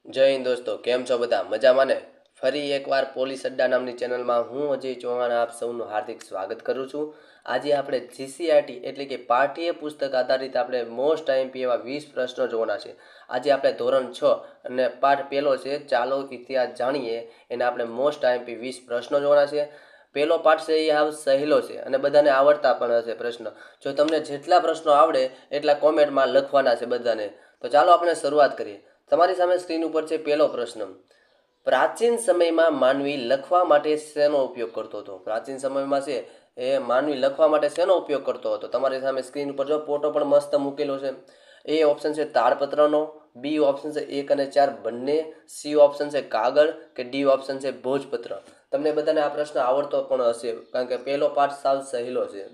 જય હિન્દ દોસ્તો, કેમ છો બધા? મજામાં ને? ફરી એકવાર પોલીસ અડ્ડા નામની ચેનલમાં હું અજય ચૌહાણ આપ સૌનું હાર્દિક સ્વાગત કરું છું. આજે આપણે જીસીઆરટી એટલે કે પાઠ્ય પુસ્તક આધારિત આપણે મોસ્ટ આઈએમપી એવા 20 પ્રશ્નો જોવાના છે. આજે આપણે ધોરણ 6 અને પાઠ પહેલો છે ચાલો ઇતિહાસ જાણીએ. એને આપણે મોસ્ટ આઈએમપી 20 પ્રશ્નો જોવાના છે. પહેલો પાઠ છે એ હાવ સહેલો છે અને બધાને આવડતા પણ હશે પ્રશ્ન. જો તમને જેટલા પ્રશ્નો આવડે એટલા કોમેન્ટમાં લખવાના છે બધાને. તો ચાલો આપણે શરૂઆત કરીએ. તમારી સામે સ્ક્રીન ઉપર છે પહેલો પ્રશ્ન. પ્રાચીન સમયમાં માનવી લખવા માટે શેનો ઉપયોગ કરતો હતો? પ્રાચીન સમયમાં છે એ માનવી લખવા માટે શેનો ઉપયોગ કરતો હતો? તમારી સામે સ્ક્રીન ઉપર જો ફોટો પણ મસ્ત મૂકેલો છે. એ ઓપ્શન છે તાડપત્રનો, બી ઓપ્શન છે 1 અને 4 બંને, સી ઓપ્શન છે કાગળ કે ડી ઓપ્શન છે ભોજપત્ર. તમને બધાને આ પ્રશ્ન આવડતો પણ હશે કારણ કે પહેલો પાઠ સાવ સહેલો છે.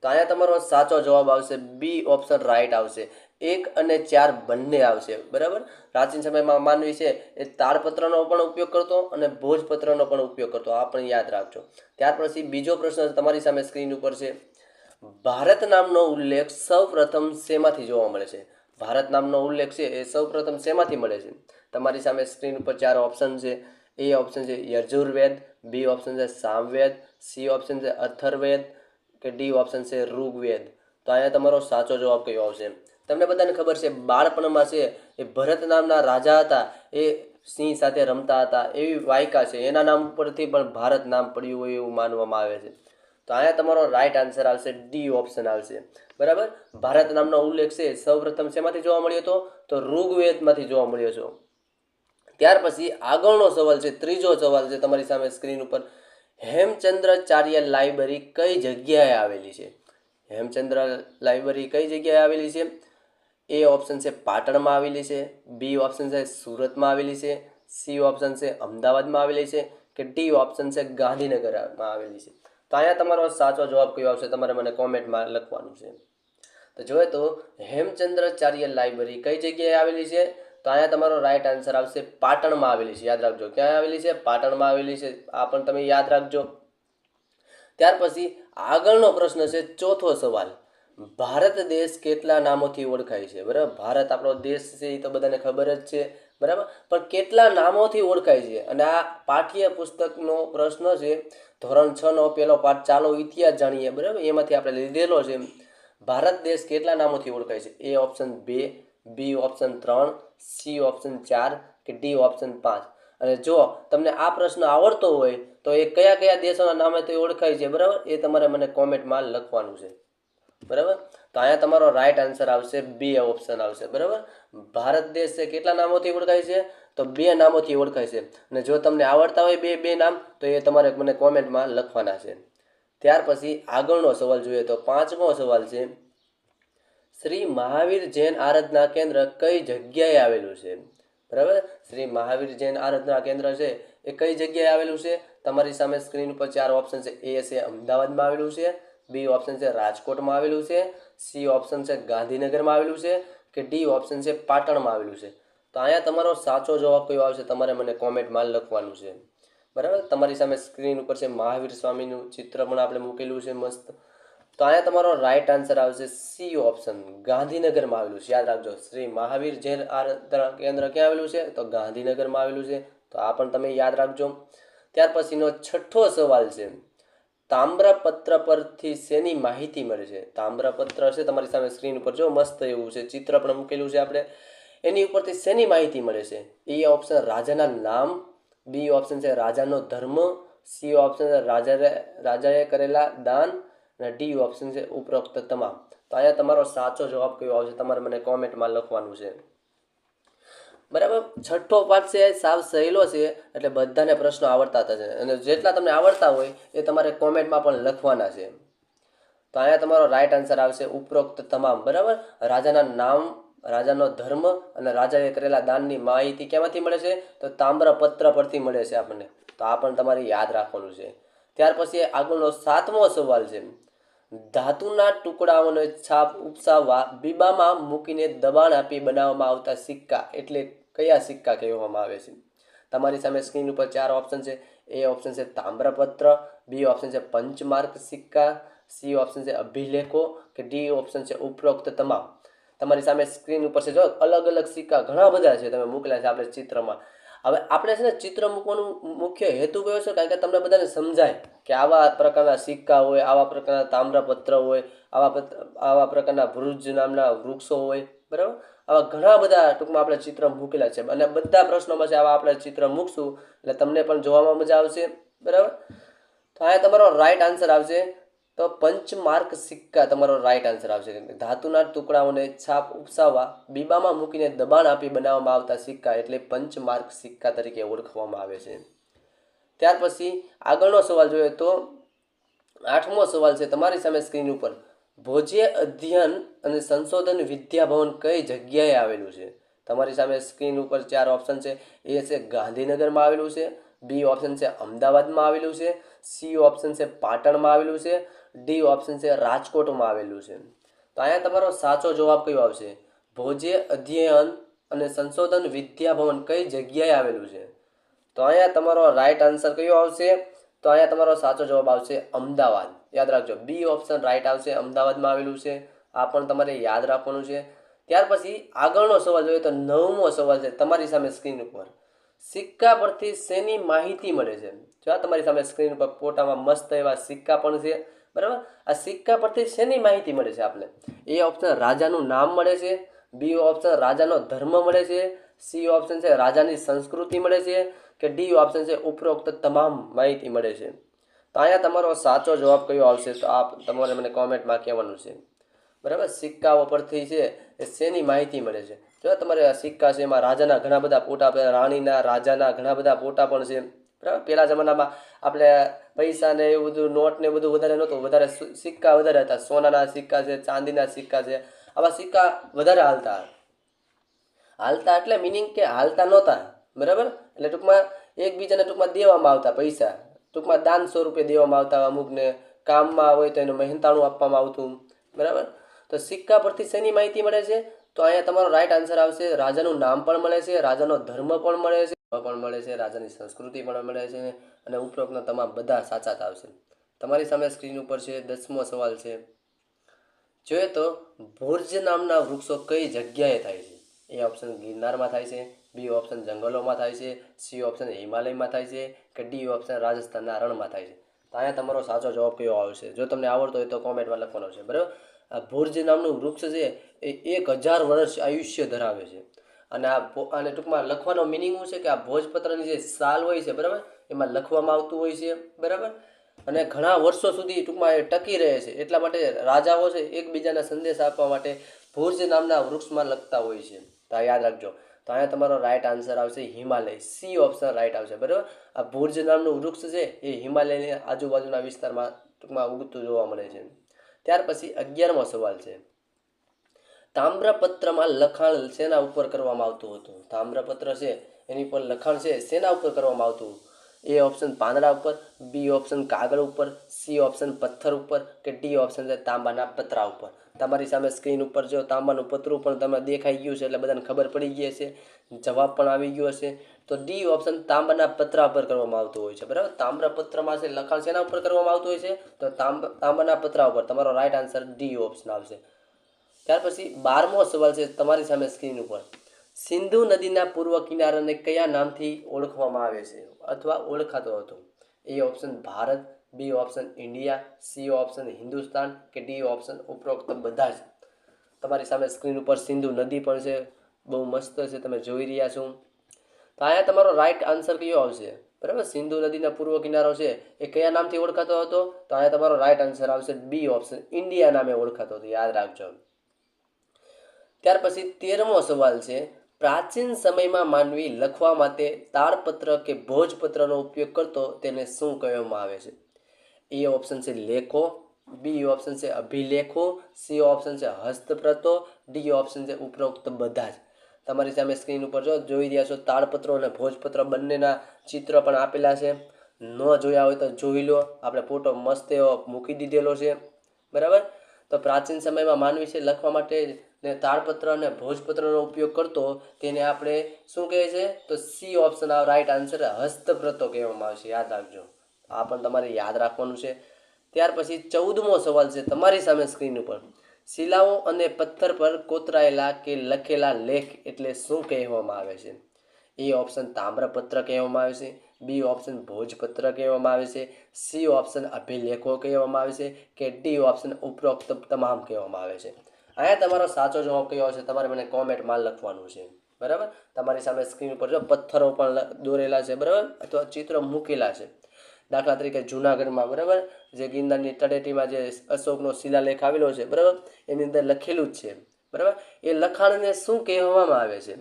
તો અહીંયા તમારો સાચો જવાબ આવશે બી ઓપ્શન રાઈટ આવશે. 1 અને 4 બંને આવશે. બરાબર. પ્રાચીન સમયમાં માનવી છે એ તાડપત્રનો પણ ઉપયોગ કરતો અને ભોજપત્રનો પણ ઉપયોગ કરતો. આ પણ યાદ રાખજો. ત્યાર પછી બીજો પ્રશ્ન તમારી સામે સ્ક્રીન ઉપર છે. ભારત નામનો ઉલ્લેખ સૌપ્રથમ શેમાંથી જોવા મળે છે? ભારત નામનો ઉલ્લેખ છે એ સૌપ્રથમ શેમાંથી મળે છે? તમારી સામે સ્ક્રીન ઉપર 4 ઓપ્શન છે. એ ઓપ્શન છે યજુર્વેદ, બી ઓપ્શન છે સામવેદ, સી ઓપ્શન છે અથર્વવેદ કે ડી ઓપ્શન છે ઋગ્વેદ. તો અહીંયા તમારો સાચો જવાબ કયો આવશે? તમને બધાને ખબર છે બાળપણમાં છે એ ભરત નામના રાજા હતા. એ સિંહ સાથે રમતા હતા. એવી વાયકા છે. એના નામ પરથી પણ ભારત નામ પડ્યું હોય એવું માનવામાં આવે છે. તો અહીંયા તમારો રાઈટ આન્સર આવશે ડી ઓપ્શન આવશે. બરાબર. ભારત નામનો ઉલ્લેખ છે સૌપ્રથમ શેમાંથી જોવા મળ્યો હતો? તો ઋગ્વેદમાંથી જોવા મળ્યો છે. ત્યાર પછી આગળનો સવાલ છે, ત્રીજો સવાલ છે તમારી સામે સ્ક્રીન ઉપર. હેમચંદ્રાચાર્ય લાઇબ્રેરી કઈ જગ્યાએ આવેલી છે? હેમચંદ્ર લાઇબ્રેરી કઈ જગ્યાએ આવેલી છે? એ ઓપ્શન છે પાટણમાં આવેલી છે, બી ઓપ્શન છે સુરતમાં આવેલી છે, સી ઓપ્શન છે અમદાવાદમાં આવેલી છે કે ડી ઓપ્શન છે ગાંધીનગરમાં આવેલી છે. તો અહીંયા તમારો સાચો જવાબ કયો આવશે? તમારે મને કોમેન્ટમાં લખવાનું છે. તો જોઈએ તો હેમચંદ્રાચાર્ય લાઇબ્રેરી કઈ જગ્યાએ આવેલી છે? તો અહીંયા તમારો રાઈટ આન્સર આવશે પાટણમાં આવેલી છે. યાદ રાખજો. ક્યાં આવેલી છે? પાટણમાં આવેલી છે. આ પણ તમે યાદ રાખજો. ત્યાર પછી આગળનો પ્રશ્ન છે ચોથો સવાલ. ભારત દેશ કેટલા નામોથી ઓળખાય છે? બરાબર. ભારત આપણો દેશ છે એ તો બધાને ખબર જ છે. બરાબર. પણ કેટલા નામોથી ઓળખાય છે? અને આ પાઠ્ય પુસ્તકનો પ્રશ્ન છે. ધોરણ 6 નો પહેલો પાઠ ચાલો ઇતિહાસ જાણીએ. બરાબર. એમાંથી આપણે લીધેલો છે. ભારત દેશ કેટલા નામોથી ઓળખાય છે? A option 2, B option 3, C option 4 કે ડી ઓપ્શન 5. અને જો તમને આ પ્રશ્ન આવડતો હોય તો એ કયા કયા દેશોના નામેથી ઓળખાય છે? બરાબર. એ તમારે મને કોમેન્ટમાં લખવાનું છે. બરાબર. તો અહીંયા તમારો રાઈટ આન્સર આવશે બી ઓપ્શન આવશે. બરાબર. ભારત દેશ છે કેટલા નામોથી ઓળખાય છે? તો 2 નામોથી ઓળખાય છે. અને જો તમને આવડતા હોય બે નામ તો એ તમારે મને કોમેન્ટમાં લખવાના છે. ત્યાર પછી આગળનો સવાલ જોઈએ તો પાંચમો સવાલ છે. શ્રી મહાવીર જૈન આરાધના કેન્દ્ર કઈ જગ્યાએ આવેલું છે? બરાબર. શ્રી મહાવીર જૈન આરાધના કેન્દ્ર છે એ કઈ જગ્યાએ આવેલું છે? તમારી સામે સ્ક્રીન ઉપર 4 ઓપ્શન છે. એ છે અમદાવાદમાં આવેલું છે, બી ઓપ્શન છે રાજકોટમાં આવેલું છે, સી ઓપ્શન છે ગાંધીનગરમાં આવેલું છે કે ડી ઓપ્શન છે પાટણમાં આવેલું છે. તો અહીંયા તમારો સાચો જવાબ કયો આવશે? તમારે મને કોમેન્ટમાં લખવાનું છે. બરાબર. તમારી સામે સ્ક્રીન ઉપર છે મહાવીર સ્વામીનું ચિત્ર પણ આપણે મૂકેલું છે મસ્ત. તો અહીંયા તમારો રાઈટ આન્સર આવશે સી ઓપ્શન, ગાંધીનગરમાં આવેલું છે. યાદ રાખજો. શ્રી મહાવીર જૈન આરાધના કેન્દ્ર ક્યાં આવેલું છે? તો ગાંધીનગરમાં આવેલું છે. તો આ પણ તમે યાદ રાખજો. ત્યાર પછીનો છઠ્ઠો સવાલ છે. તામ્રપત્ર પરથી શેની માહિતી મળે છે? તામ્રપત્ર છે તમારી સામે સ્ક્રીન ઉપર જો મસ્ત એવું છે, ચિત્ર પણ મૂકેલું છે આપણે. એની ઉપરથી શેની માહિતી મળે છે? એ ઓપ્શન રાજાના નામ, બી ઓપ્શન છે રાજાનો ધર્મ, સી ઓપ્શન છે રાજાએ કરેલા દાન અને ડી ઓપ્શન છે ઉપરોક્ત તમામ. તો અહીંયા તમારો સાચો જવાબ કયો આવશે? તમારે મને કોમેન્ટમાં લખવાનું છે. બરાબર. છઠ્ઠો પાઠ છે સાવ સહેલો છે એટલે બધાને પ્રશ્નો આવડતા થશે અને જેટલા તમને આવડતા હોય એ તમારે કોમેન્ટમાં પણ લખવાના છે. તો અહીંયા તમારો રાઈટ આન્સર આવશે ઉપરોક્ત તમામ. બરાબર. રાજાના નામ, રાજાનો ધર્મ અને રાજાએ કરેલા દાનની માહિતી કેમાંથી મળે છે? તો તામ્રપત્ર પરથી મળે છે આપણને. તો આ પણ તમારે યાદ રાખવાનું છે. ત્યાર પછી આગળનો સાતમો સવાલ છે. ધાતુના ટુકડાઓને છાપ ઉપસાવવા બીબામાં મૂકીને દબાણ આપી બનાવવામાં આવતા સિક્કા એટલે કયા સિક્કા કહેવામાં આવે છે? તમારી સામે સ્ક્રીન ઉપર 4 ઓપ્શન છે. એ ઓપ્શન છે તામ્રપત્ર, બી ઓપ્શન છે પંચમાર્ક સિક્કા, સી ઓપ્શન છે અભિલેખો કે ડી ઓપ્શન છે ઉપરોક્ત તમામ. તમારી સામે સ્ક્રીન ઉપર છે, જો અલગ અલગ સિક્કા ઘણા બધા છે, તમે મૂકેલા છે આપણે ચિત્રમાં. હવે આપણે છે ને ચિત્ર મૂકવાનું મુખ્ય હેતુ કયો છે, કારણ કે તમને બધાને સમજાય કે આવા પ્રકારના સિક્કા હોય, આવા પ્રકારના તામ્રપત્ર હોય, આવા પ્રકારના ભૃજ નામના વૃક્ષો હોય, બરાબર. આવા ઘણા બધા ટૂંકમાં આપણે ચિત્ર મૂકેલા છે, અને બધા પ્રશ્નોમાં છે આવા આપણે ચિત્ર મૂકશું એટલે તમને પણ જોવામાં મજા આવશે, બરાબર. તો અહીંયા તમારો રાઈટ આન્સર આવશે તો પંચમાર્ક સિક્કા તમારો રાઈટ આન્સર આવશે. ધાતુના ટુકડાઓને છાપ ઉપસાવવા બીબામાં મૂકીને દબાણ આપી બનાવવામાં આવતા સિક્કા એટલે પંચમાર્ક સિક્કા તરીકે ઓળખવામાં આવે છે. ત્યાર પછી આગળનો સવાલ જોઈએ તો 8મો સવાલ છે તમારી સામે સ્ક્રીન ઉપર. ભોજ્ય અધ્યયન અને સંશોધન વિદ્યાભવન કઈ જગ્યાએ આવેલું છે? તમારી સામે સ્ક્રીન ઉપર 4 ઓપ્શન છે. એ છે ગાંધીનગરમાં આવેલું છે, બી ઓપ્શન છે અમદાવાદમાં આવેલું છે, સી ઓપ્શન છે પાટણમાં આવેલું છે, ડી ઓપ્શન છે રાજકોટમાં આવેલું છે. તો અહીંયા તમારો સાચો જવાબ કયો આવશે? ભોજ્ય અધ્યયન અને સંશોધન વિદ્યાભવન કઈ જગ્યાએ આવેલું છે? તો અહીંયા તમારો રાઈટ આન્સર કયો આવશે? તો અહીંયા તમારો સાચો જવાબ આવશે અમદાવાદ. યાદ રાખજો, બી ઓપ્શન રાઈટ આવશે, અમદાવાદમાં આવેલું છે. આ પણ તમારે યાદ રાખવાનું છે. ત્યાર પછી આગળનો સવાલ જોઈએ તો 9મો સવાલ છે તમારી સામે સ્ક્રીન ઉપર. સિક્કા પરથી શેની માહિતી મળે છે? જો તમારી સામે સ્ક્રીન ઉપર ફોટામાં મસ્ત એવા સિક્કા પણ છે, બરાબર. આ સિક્કા પરથી શેની માહિતી મળે છે આપને? એ ઓપ્શન રાજાનું નામ મળે છે, બી ઓપ્શન રાજાનો ધર્મ મળે છે, સી ઓપ્શન છે રાજાની સંસ્કૃતિ મળે છે, કે ડી ઓપ્શન છે ઉપરોક્ત તમામ માહિતી મળે છે. તો અહીંયા તમારો સાચો જવાબ કયો આવશે? તો આપ તમારે મને કોમેન્ટમાં કહેવાનું છે, બરાબર. સિક્કાઓ પરથી છે એ શેની માહિતી મળે છે? જો તમારે આ સિક્કા છે એમાં રાજાના ઘણા બધા ફોટા, રાણીના, રાજાના ઘણા બધા ફોટા પણ છે, બરાબર. પહેલા જમાનામાં આપણે પૈસા ને એવું બધું, નોટ ને બધું વધારે નહોતું, વધારે સિક્કા વધારે હતા. સોનાના સિક્કા છે, ચાંદીના સિક્કા છે, આવા સિક્કા વધારે હાલતા એટલે મિનિંગ કે હાલતા નહોતા, બરાબર. એટલે ટૂંકમાં એકબીજાને ટૂંકમાં દેવામાં આવતા પૈસા, ટૂંકમાં દાન સ્વરૂપે દેવામાં આવતા. અમુકને કામમાં હોય તો એનું મહેનતાણું આપવામાં આવતું, બરાબર. તો સિક્કા પરથી શેની માહિતી મળે છે? તો અહીંયા તમારો રાઈટ આન્સર આવશે રાજાનું નામ પણ મળે છે, રાજાનો ધર્મ પણ મળે છે, રાજાની સંસ્કૃતિ પણ મળે છે, અને ઉપરોક્તના તમામ બધા સાચા આવશે. તમારી સામે સ્ક્રીન ઉપર છે 10મો સવાલ છે. જોઈએ તો ભુર્જ નામના વૃક્ષો કઈ જગ્યાએ થાય છે? એ ઓપ્શન ગિરનારમાં થાય છે, બી ઓપ્શન જંગલોમાં થાય છે, સી ઓપ્શન હિમાલયમાં થાય છે, કે ડી ઓપ્શન રાજસ્થાનના રણમાં થાય છે. તો અહીંયા તમારો સાચો જવાબ કયો આવશે? જો તમને આવડતો હોય તો કોમેન્ટમાં લખવાનો છે, બરાબર. આ ભુર્જ નામનું વૃક્ષ છે એ 1000 વર્ષ આયુષ્ય ધરાવે છે. અને આને ટૂંકમાં લખવાનો મિનિંગ શું છે કે આ ભોજપત્રની જે સાલ હોય છે, બરાબર, એમાં લખવામાં આવતું હોય છે, બરાબર. અને ઘણા વર્ષો સુધી ટૂંકમાં એ ટકી રહે છે. એટલા માટે રાજાઓ છે એકબીજાને સંદેશ આપવા માટે ભુર્જ નામના વૃક્ષમાં લખતા હોય છે. તો યાદ રાખજો. તો અહીંયા તમારો રાઈટ આન્સર આવશે હિમાલય, સી ઓપ્શન રાઈટ આવશે, બરાબર. આ ભુર્જ નામનું વૃક્ષ છે એ હિમાલયની આજુબાજુના વિસ્તારમાં ટૂંકમાં ઉગતું જોવા મળે છે. ત્યાર પછી 11મો સવાલ છે. તામ્રપત્રમાં લખાણ શેના ઉપર કરવામાં આવતું હતું? તામ્રપત્ર છે એની પર લખાણ છે શેના ઉપર કરવામાં આવતું? એ ઓપ્શન પાંદડા ઉપર, બી ઓપ્શન કાગળ ઉપર, સી ઓપ્શન પથ્થર ઉપર, કે ડી ઓપ્શન છે તાંબાના પતરા ઉપર. તમારી સામે સ્ક્રીન ઉપર જો તાંબાનું પતરું પણ તમને દેખાઈ ગયું છે એટલે બધાને ખબર પડી ગઈ હશે, જવાબ પણ આવી ગયો હશે. તો ડી ઓપ્શન તાંબાના પતરા ઉપર કરવામાં આવતું હોય છે, બરાબર. તામ્રપત્રમાં છે લખાણ શેના ઉપર કરવામાં આવતું હોય છે? તો તાંબાના પતરા ઉપર. તમારો રાઈટ આન્સર ડી ઓપ્શન આવશે. ત્યાર પછી 12મો સવાલ છે તમારી સામે સ્ક્રીન ઉપર. સિંધુ નદીના પૂર્વ કિનારાને કયા નામથી ઓળખવામાં આવે છે અથવા ઓળખાતો હતો? A option Bharat, B option India, C option Hindustan, કે ડી ઓપ્શન ઉપરોક્ત બધા જ. તમારી સામે સ્ક્રીન ઉપર સિંધુ નદી પણ છે, બહુ મસ્ત છે, તમે જોઈ રહ્યા છો. તો અહીંયા તમારો રાઈટ આન્સર કયો આવશે? બરાબર, સિંધુ નદીના પૂર્વ કિનારો છે એ કયા નામથી ઓળખાતો હતો? તો અહીંયા તમારો રાઈટ આન્સર આવશે બી ઓપ્શન ઇન્ડિયા નામે ઓળખાતો હતો, યાદ રાખજો. ત્યાર પછી 13મો સવાલ છે. પ્રાચીન સમયમાં માનવી લખવા માટે તાળપત્ર કે ભોજપત્રનો ઉપયોગ કરતો તેને શું કહેવામાં આવે છે? એ ઓપ્શન છે લેખો, બી ઓપ્શન છે અભિલેખો, સી ઓપ્શન છે હસ્તપ્રતો, ડી ઓપ્શન છે ઉપરોક્ત બધા જ. તમારી સામે સ્ક્રીન ઉપર જોઈ રહ્યા છો તાળપત્રો અને ભોજપત્ર બંનેના ચિત્ર પણ આપેલા છે. ન જોયા હોય તો જોઈ લો, આપણે ફોટો મસ્ત એવો મૂકી દીધેલો છે, બરાબર. તો પ્રાચીન સમયમાં માનવી છે લખવા માટે ને તાળપત્ર અને ભોજપત્રનો ઉપયોગ કરતો તેને આપણે શું કહે છે? તો સી ઓપ્શન રાઈટ આન્સર હસ્તપ્રતો કહેવામાં આવશે, યાદ રાખજો. આ પણ તમારે યાદ રાખવાનું છે. ત્યાર પછી 14મો સવાલ છે તમારી સામે સ્ક્રીન ઉપર. શિલાઓ અને પથ્થર પર કોતરાયેલા કે લખેલા લેખ એટલે શું કહેવામાં આવે છે? એ ઓપ્શન તામ્રપત્ર કહેવામાં આવે છે, બી ઓપ્શન ભોજપત્ર કહેવામાં આવે છે, સી ઓપ્શન અભિલેખો કહેવામાં આવે છે કે ડી ઓપ્શન ઉપરોક્ત તમામ કહેવામાં આવે છે. અહીંયા તમારો સાચો જવાબ કયો આવશે તમારે મને કોમેન્ટમાં લખવાનું છે. બરાબર, તમારી સામે સ્ક્રીન ઉપર જો પથ્થરો પણ દોરેલા છે, બરાબર, અથવા ચિત્રો મૂકેલા છે. દાખલા તરીકે જુનાગઢમાં, બરાબર, જે ગિરનારની તળેટીમાં જે અશોકનો શિલાલેખ આવેલો છે, બરાબર, એની અંદર લખેલું જ છે. બરાબર, એ લખાણને શું કહેવામાં આવે છે?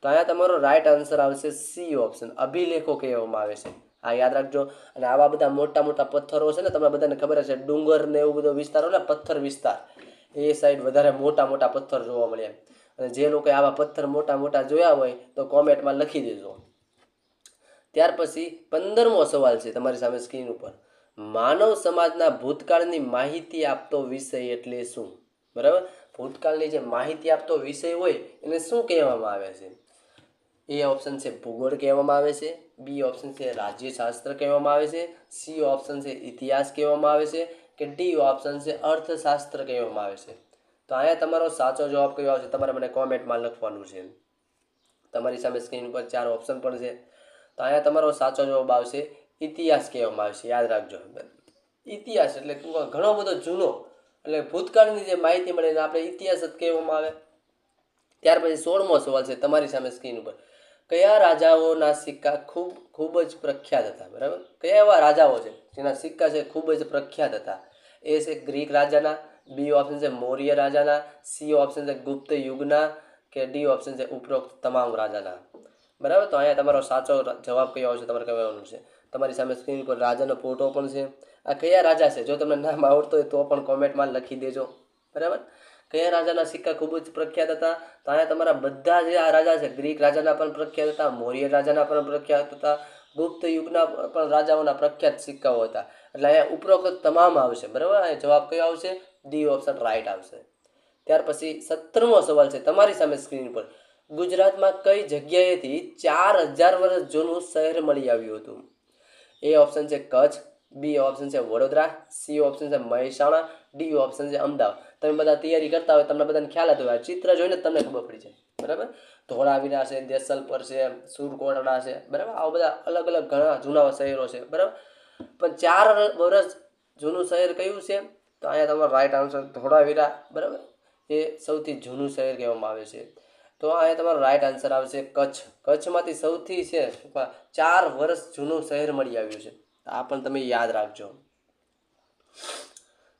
તો અહીંયા તમારો રાઈટ આન્સર આવશે સી ઓપ્શન, અભિલેખો કહેવામાં આવે છે. આ યાદ રાખજો. અને આવા બધા મોટા મોટા પથ્થરો છે ને, તમને બધાને ખબર હશે, ડુંગર ને એવું બધો વિસ્તાર હોય ને, પથ્થર વિસ્તાર, એ સાઈડ વધારે મોટા મોટા પથ્થર જોવા મળે. અને જે લોકોએ આવા પથ્થર મોટા મોટા જોયા હોય તો કોમેન્ટમાં લખી દેજો. ત્યાર પછી 15મો સવાલ છે તમારી સામે સ્ક્રીન ઉપર. માનવ સમાજના ભૂતકાળની માહિતી આપતો વિષય એટલે શું? બરાબર, ભૂતકાળની જે માહિતી આપતો વિષય હોય એને શું કહેવામાં આવે છે? એ ઓપ્શન છે ભૂગોળ કહેવામાં આવે છે, બી ઓપ્શન છે રાજ્યશાસ્ત્ર કહેવામાં આવે છે, સી ઓપ્શન છે ઇતિહાસ કહેવામાં આવે છે કે ડી ઓપ્શન છે અર્થશાસ્ત્ર કહેવામાં આવે છે. તો અહીંયા તમારો સાચો જવાબ કયો આવશે તમારે મને કોમેન્ટમાં લખવાનું છે. તમારી સામે સ્ક્રીન ઉપર 4 ઓપ્શન પણ છે. તો અહીંયા તમારો સાચો જવાબ આવશે ઇતિહાસ કહેવામાં આવે છે. યાદ રાખજો, ઇતિહાસ એટલે ઘણો બધો જૂનો, એટલે ભૂતકાળની જે માહિતી મળે એને આપણે ઇતિહાસ જ કહેવામાં આવે. ત્યાર પછી 16મો સવાલ છે તમારી સામે સ્ક્રીન ઉપર. કયા રાજાઓના સિક્કા ખૂબ જ પ્રખ્યાત હતા? બરાબર, કયા એવા રાજાઓ છે જેના સિક્કા છે ખૂબ જ પ્રખ્યાત હતા? એ છે ગ્રીક રાજાના, બી ઓપ્શન છે મૌર્ય રાજાના, સી ઓપ્શન છે ગુપ્ત યુગના કે ડી ઓપ્શન છે ઉપરોક્ત તમામ રાજાના. બરાબર, તો અહીંયા તમારો સાચો જવાબ કયો આવશે તમારે કહેવાનું છે. તમારી સામે સ્ક્રીન પર રાજાનો ફોટો પણ છે. આ કયા રાજા છે જો તમને નામ આવડતો હોય તો પણ કોમેન્ટમાં લખી દેજો. બરાબર, કયા રાજાના સિક્કા ખૂબ જ પ્રખ્યાત હતા? તો અહીંયા તમારા બધા જે આ રાજા છે, ગ્રીક રાજાના પણ પ્રખ્યાત હતા, મૌર્ય રાજાના પણ પ્રખ્યાત હતા, ગુપ્ત યુગના પણ રાજાઓના પ્રખ્યાત સિક્કાઓ હતા. એટલે અહીંયા ઉપરોક્ત તમામ આવશે. બરાબર, અહીંયા જવાબ કયો આવશે? ડી ઓપ્શન રાઈટ આવશે. ત્યાર પછી 17મો સવાલ છે તમારી સામે સ્ક્રીન પર. ગુજરાતમાં કઈ જગ્યાએથી 4000 વર્ષ જૂનું શહેર મળી આવ્યું હતું? એ ઓપ્શન છે કચ્છ, બી ઓપ્શન છે વડોદરા, સી ઓપ્શન છે મહેસાણા, ડી ઓપ્શન છે અમદાવાદ. તમે બધા તૈયારી કરતા હોય, તમને બધાને ખ્યાલ હતો, આ ચિત્ર જોઈને તમને ખબર પડી જાય. બરાબર, ધોળાવીરા છે, દેસલપર છે, સુરકોટડા છે, બરાબર, આવા બધા અલગ અલગ ઘણા જૂના શહેરો છે. બરાબર, પણ 4 વર્ષ જૂનું શહેર કયું છે? તો અહીંયા તમારો રાઈટ આન્સર ધોળાવીરા. બરાબર, એ સૌથી જૂનું શહેર કહેવામાં આવે છે. તો અહીંયા તમારો રાઈટ આન્સર આવશે કચ્છ. કચ્છમાંથી સૌથી છે 4 વર્ષ જૂનું શહેર મળી આવ્યું છે. આ પણ તમે યાદ રાખજો.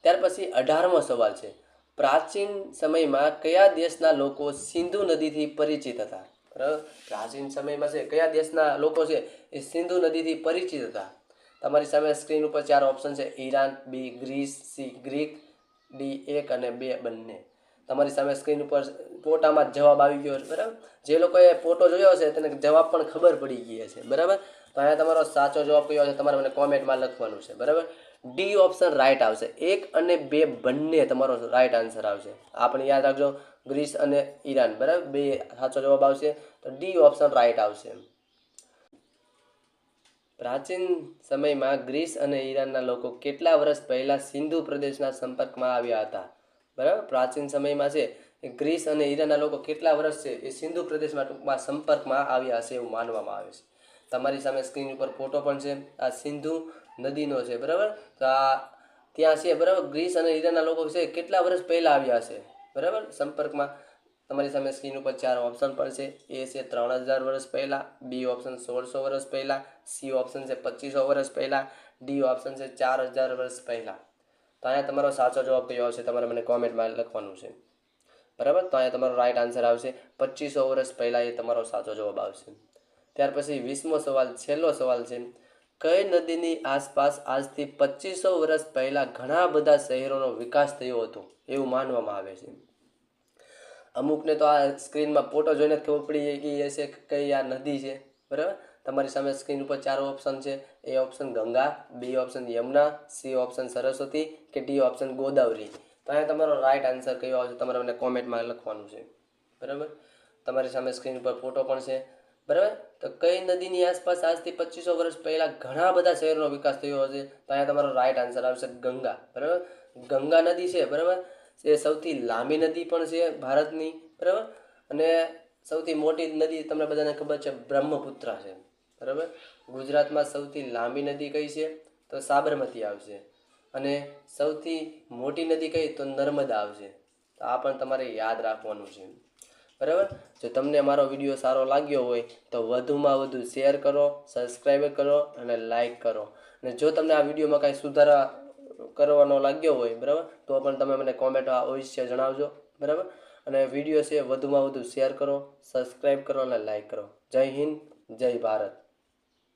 ત્યાર પછી 18મો સવાલ છે. પ્રાચીન સમયમાં કયા દેશના લોકો સિંધુ નદીથી પરિચિત હતા? બરાબર, પ્રાચીન સમયમાં છે કયા દેશના લોકો છે એ સિંધુ નદીથી પરિચિત હતા? તમારી સામે સ્ક્રીન ઉપર 4 ઓપ્શન છે. ઈરાન, બી ગ્રીસ, સી ગ્રીક, ડી 1 અને 2 બંને. તમારી સામે સ્ક્રીન ઉપર ફોટામાં જવાબ આવી ગયો છે. બરાબર, જે લોકોએ ફોટો જોયો છે તેને જવાબ પણ ખબર પડી ગઈ છે. બરાબર, તો અહીંયા તમારો સાચો જવાબ કયો છે તમારે મને કોમેન્ટમાં લખવાનું છે. બરાબર, ડી ઓપ્શન રાઈટ આવશે. 1 અને 2 બંને તમારો રાઈટ આન્સર આવશે. આ પણ યાદ રાખજો, ગ્રીસ અને ઈરાન. બરાબર, 2 સાચો જવાબ આવશે. તો ડી ઓપ્શન રાઈટ આવશે. પ્રાચીન સમયમાં ગ્રીસ અને ઈરાનના લોકો કેટલા વર્ષ પહેલાં સિંધુ પ્રદેશના સંપર્કમાં આવ્યા હતા? બરાબર, પ્રાચીન સમયમાં છે એ ગ્રીસ અને ઈરાનના લોકો કેટલા વર્ષ છે એ સિંધુ પ્રદેશમાં ટૂંકમાં સંપર્કમાં આવ્યા હશે એવું માનવામાં આવે છે. તમારી સામે સ્ક્રીન ઉપર ફોટો પણ છે. આ સિંધુ નદીનો છે. બરાબર, તો આ ત્યાં છે. બરાબર, ગ્રીસ અને ઈરાનના લોકો છે કેટલા વર્ષ પહેલાં આવ્યા હશે બરાબર સંપર્કમાં? તમારી સામે સ્ક્રીન ઉપર 4 ઓપ્શન પણ છે. એ છે 3000 વર્ષ પહેલાં, બી ઓપ્શન 1600 વર્ષ પહેલાં, સી ઓપ્શન છે 2500 વર્ષ પહેલાં, ડી ઓપ્શન છે 4000 વર્ષ પહેલાં. તો અહીંયા તમારો સાચો જવાબ કયો આવશે તમારે મને કોમેન્ટમાં લખવાનું છે. બરાબર, તો અહીંયા તમારો રાઈટ આન્સર આવશે 2500 વર્ષ પહેલાં, એ તમારો સાચો જવાબ આવશે. ત્યાર પછી 20મો સવાલ, છેલ્લો સવાલ છે. કઈ નદીની આસપાસ આજથી 2500 વર્ષ પહેલાં ઘણા બધા શહેરોનો વિકાસ થયો હતો એવું માનવામાં આવે છે? અમુકને તો આ સ્ક્રીનમાં ફોટો જોઈને જ ખબર પડી ગઈ હશે કે કઈ આ નદી છે. બરાબર, તમારી સામે સ્ક્રીન ઉપર 4 ઓપ્શન છે. A option Ganga, B option Yamuna, C option Saraswati કે ડી ઓપ્શન ગોદાવરી. તો અહીંયા તમારો રાઈટ આન્સર કયો આવશે તમારે મને કોમેન્ટમાં લખવાનું છે. બરાબર, તમારી સામે સ્ક્રીન ઉપર ફોટો પણ છે. બરાબર, તો કઈ નદીની આસપાસ આજથી 2500 વર્ષ પહેલાં ઘણા બધા શહેરોનો વિકાસ થયો હશે? તો અહીંયા તમારો રાઈટ આન્સર આવશે ગંગા. બરાબર, ગંગા નદી છે. બરાબર, એ સૌથી લાંબી નદી પણ છે ભારતની, બરાબર. અને સૌથી મોટી નદી તમને બધાને ખબર છે બ્રહ્મપુત્ર છે, બરાબર. ગુજરાતમાં સૌથી લાંબી નદી કઈ છે તો સાબરમતી આવશે. અને સૌથી મોટી નદી કઈ તો નર્મદા આવશે. તો આ પણ તમારે યાદ રાખવાનું છે, બરાબર. જો તમને મારો વિડીયો સારો લાગ્યો હોય તો વધુમાં વધુ શેર કરો, સબસ્ક્રાઈબ કરો અને લાઈક કરો. અને જો તમને આ વિડીયોમાં કાંઈ સુધારા કરવાનો લાગ્યો હોય, બરાબર, તો પણ તમે મને કોમેન્ટમાં અવશ્ય જણાવજો, બરાબર. અને વિડીયો છે વધુમાં વધુ શેર કરો, સબસ્ક્રાઈબ કરો અને લાઈક કરો. જય હિન્દ, જય ભારત.